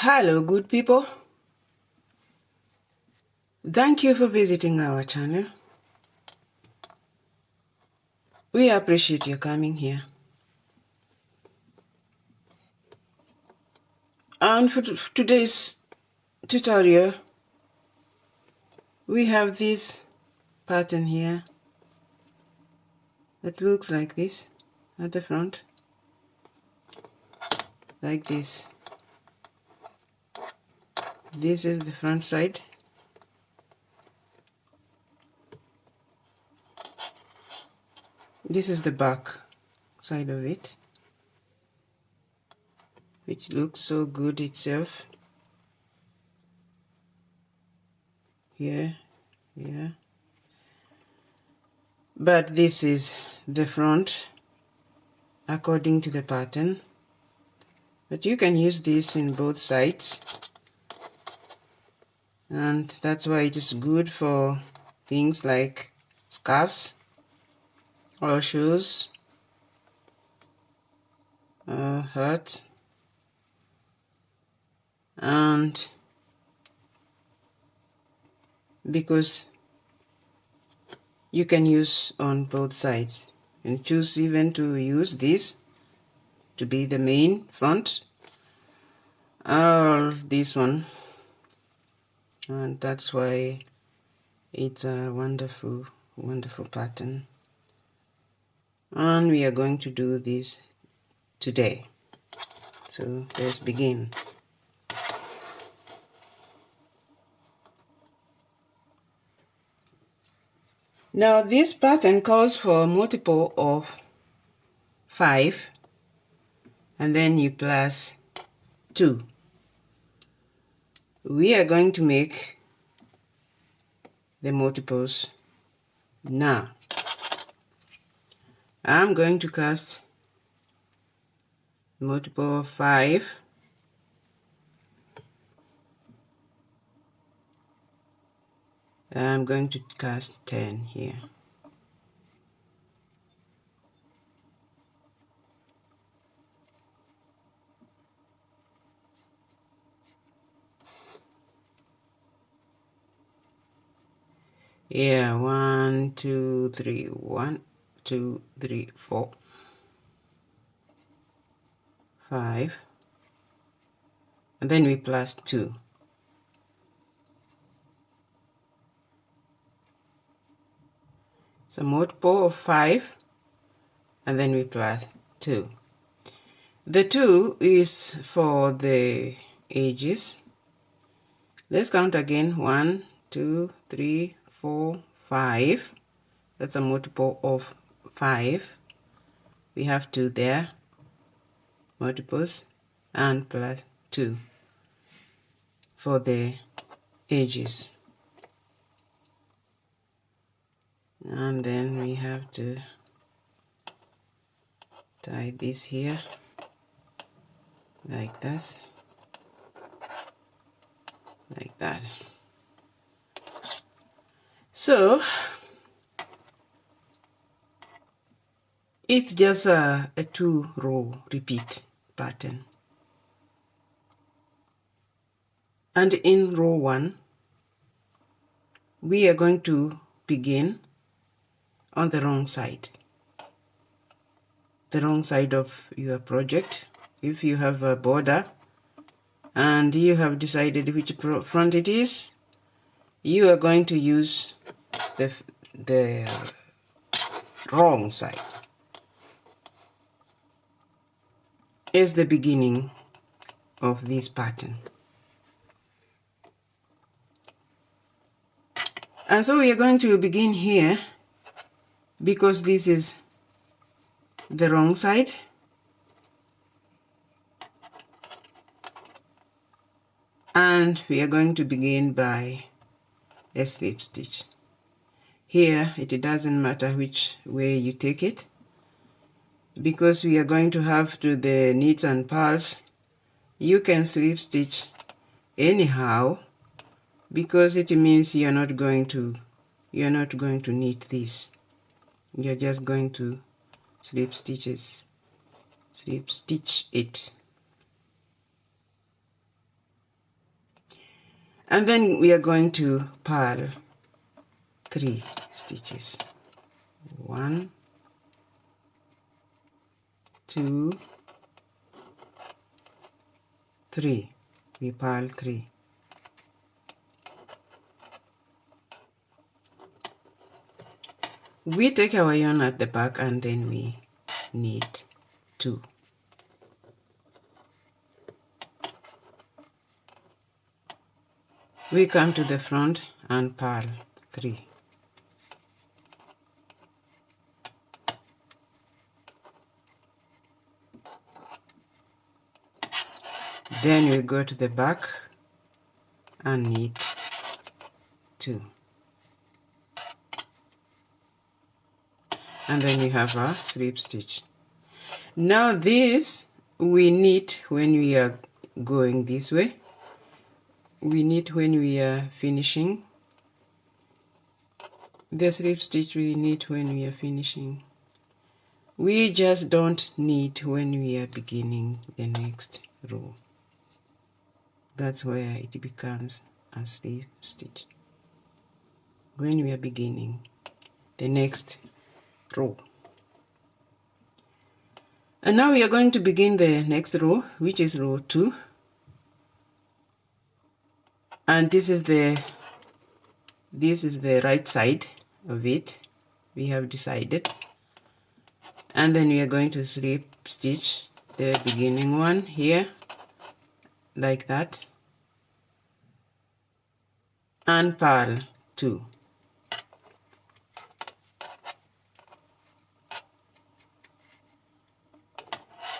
Hello, good people. Thank you for visiting our channel. We appreciate you coming here. And for today's tutorial, we have this pattern here that looks like this at the front, like this. This is the front side. This is the back side of it, which looks so good itself. Here. But this is the front according to the pattern. But you can use this in both sides. And that's why it is good for things like scarves or shoes, hats, and because you can use on both sides and choose even to use this to be the main front or this one, and that's why it's a wonderful pattern. And we are going to do this today, so let's begin. Now this pattern calls for a multiple of 5 and then you plus 2. We are going to make the multiples now. I'm going to cast multiple of 5 I'm going to cast 10 here. Yeah, 1, 2, 3, 1, 2, 3, 4, 5, and then we plus 2. So multiple of 5, and then we plus 2. The 2 is for the edges. Let's count again. 1, 2, 3, 4, 5. That's a multiple of 5. We have 2 there, multiples, and plus 2 for the edges. And then we have to tie this here like this, like that. So it's just a 2-row repeat pattern. And in row 1, we are going to begin on the wrong side. The wrong side of your project. If you have a border and you have decided which front it is, you are going to use the wrong side. Is the beginning of this pattern. And so we are going to begin here because this is the wrong side. And we are going to begin by a slip stitch. Here it doesn't matter which way you take it, because we are going to have to the knits and purls. You can slip stitch anyhow, because it means you're not going to knit this. You're just going to slip stitch it. And then we are going to purl 3 stitches. 1, 2, 3. We purl 3. We take our yarn at the back and then we knit 2. We come to the front and purl 3. Then we go to the back and knit 2. And then we have our slip stitch. Now this we knit when we are going this way. We knit when we are finishing. The slip stitch we knit when we are finishing. We just don't knit when we are beginning the next row. That's where it becomes a slip stitch. When we are beginning the next row. And now we are going to begin the next row, which is row 2. And this is the right side of it. We have decided. And then we are going to slip stitch the beginning one here, like that, and purl 2.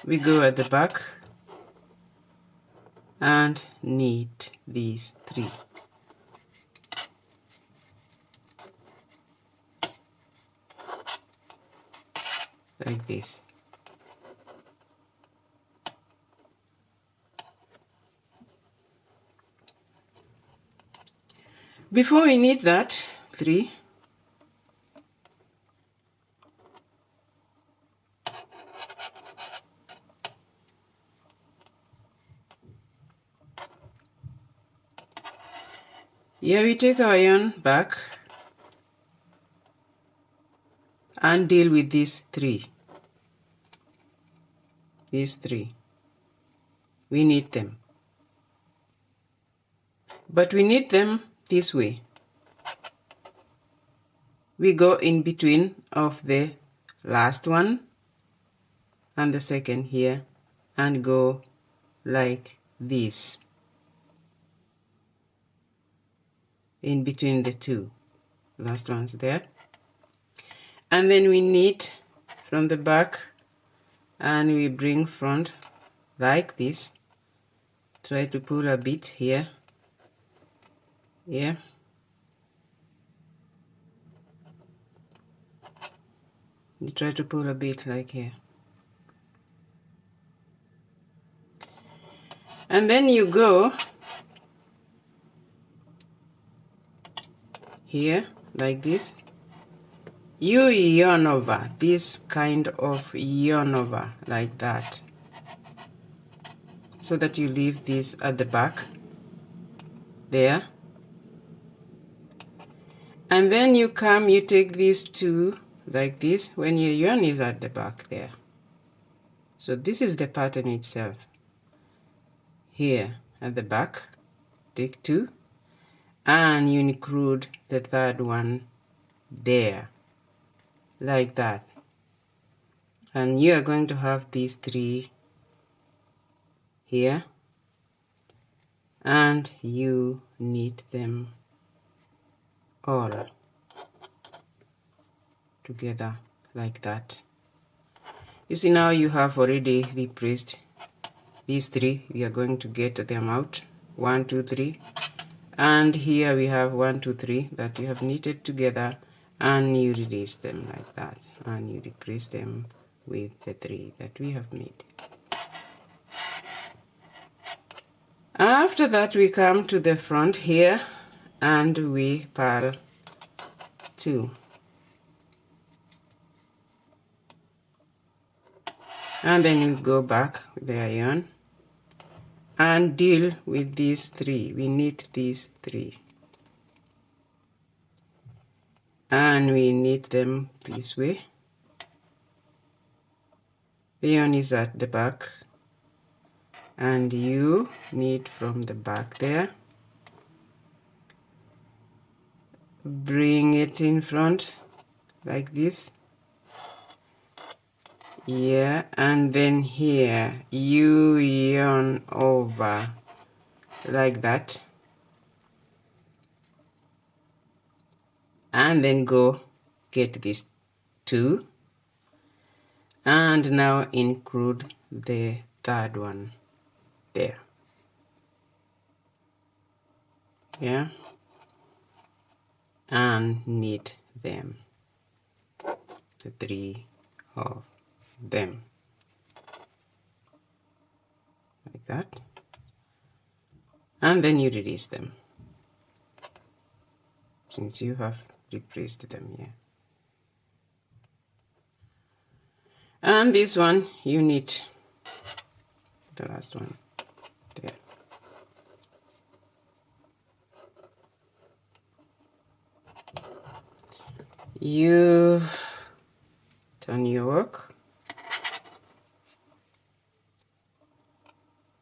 We go at the back and knit these 3. Like this. Before we knit that 3, here we take our yarn back and deal with these 3. These 3. We knit them. But we knit them this way. We go in between of the last one and the second here and go like this. In between the 2 last ones there. And then we knit from the back and we bring front like this. Try to pull a bit here. Yeah. You try to pull a bit like here. And then you go here like this. You yarn over, this kind of yarn over like that, so that you leave this at the back there. And then you come, you take these 2 like this when your yarn is at the back there. So this is the pattern itself. Here at the back, take 2 and you include the 3rd one there, like that. And you are going to have these 3 here and you knit them all together like that. You see, now you have already replaced these 3. We are going to get them out. 1, 2, 3. And here we have 1, 2, 3 that you have knitted together, and you release them like that, and you replace them with the 3 that we have made. After that, we come to the front here and we purl 2. And then we go back with the yarn and deal with these three. We knit these three and we knit them this way. The yarn is at the back and you knit from the back there, bring it in front like this, yeah, and then here you yarn over like that, and then go get these two, and now include the third one there, yeah, and knit them, the three of them like that, and then you release them since you have replaced them here. And this one you knit the last one there. You turn your work.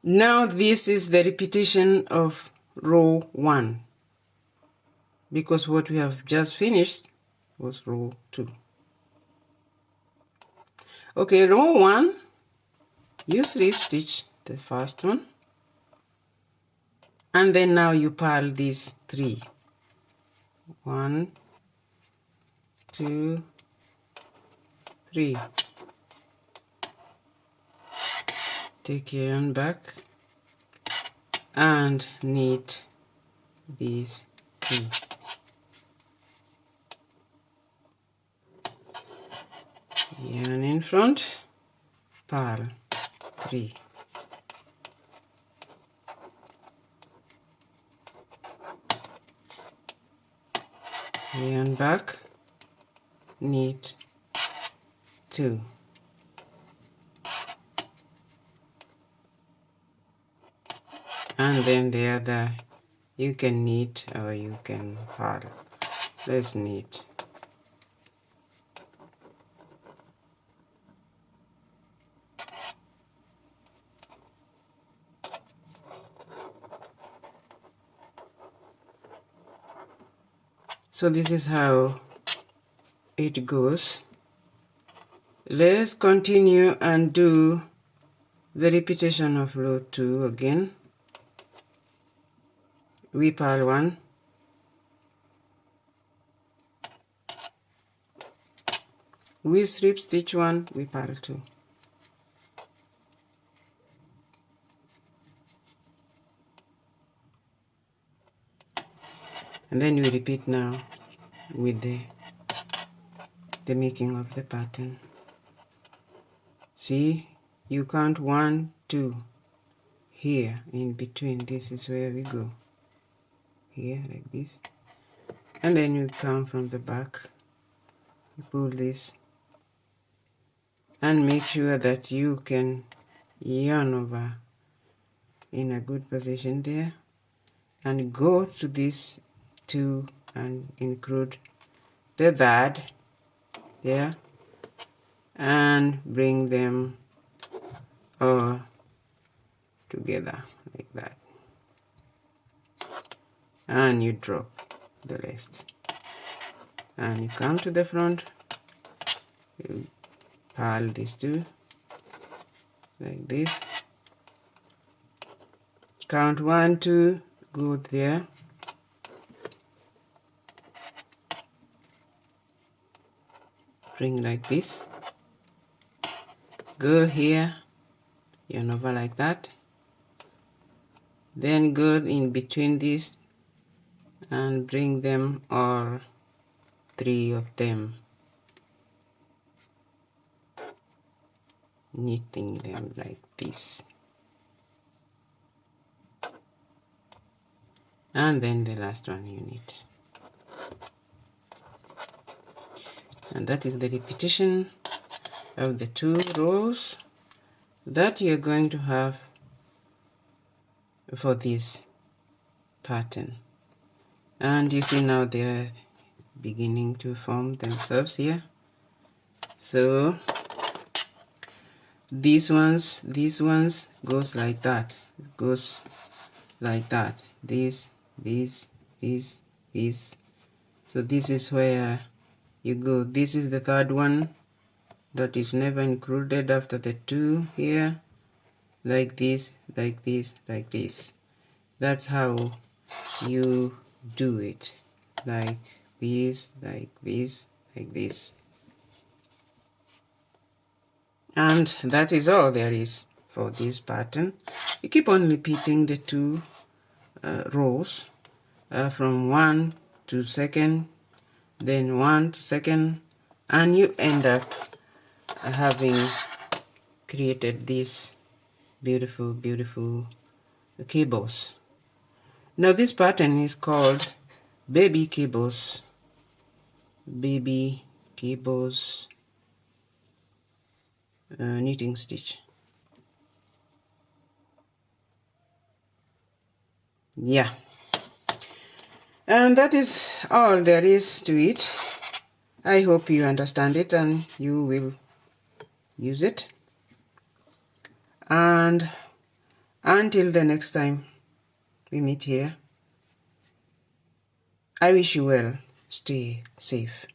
Now this is the repetition of row 1, because what we have just finished was row 2. Okay, row 1, you slip stitch the first one, and then now you purl these 3. 1, 2, 3. Take your yarn back and knit these 2. Yarn in front, purl 3. Yarn back, knit 2. And then the other you can knit or you can purl. Let's knit. So this is how it goes. Let's continue and do the repetition of row 2 again. We purl 1, we slip stitch 1, we purl 2. And then we repeat now with the making of the pattern. See, you count 1, 2. Here in between, this is where we go. Here like this, and then you come from the back, you pull this and make sure that you can yarn over in a good position there, and go to this 2 and include the third there and bring them all together like that. And you drop the rest and you come to the front, you purl these 2 like this, count 1, 2, go there, bring like this, go here, yarn over like that, then go in between these and bring them all 3 of them, knitting them like this, and then the last one you knit. And that is the repetition of the 2 rows that you're going to have for this pattern. And you see now they're beginning to form themselves here. So these ones goes like that, goes like that, this. So this is where you go. This is the third one that is never included after the two here, like this, like this, like this. That's how you do it, like this, like this, like this. And that is all there is for this pattern. You keep on repeating the two rows from 1 to second, then 1 to second, and you end up having created these beautiful cables. Now this pattern is called baby cables knitting stitch. Yeah, and that is all there is to it. I hope you understand it and you will use it. And until the next time we meet here, I wish you well. Stay safe.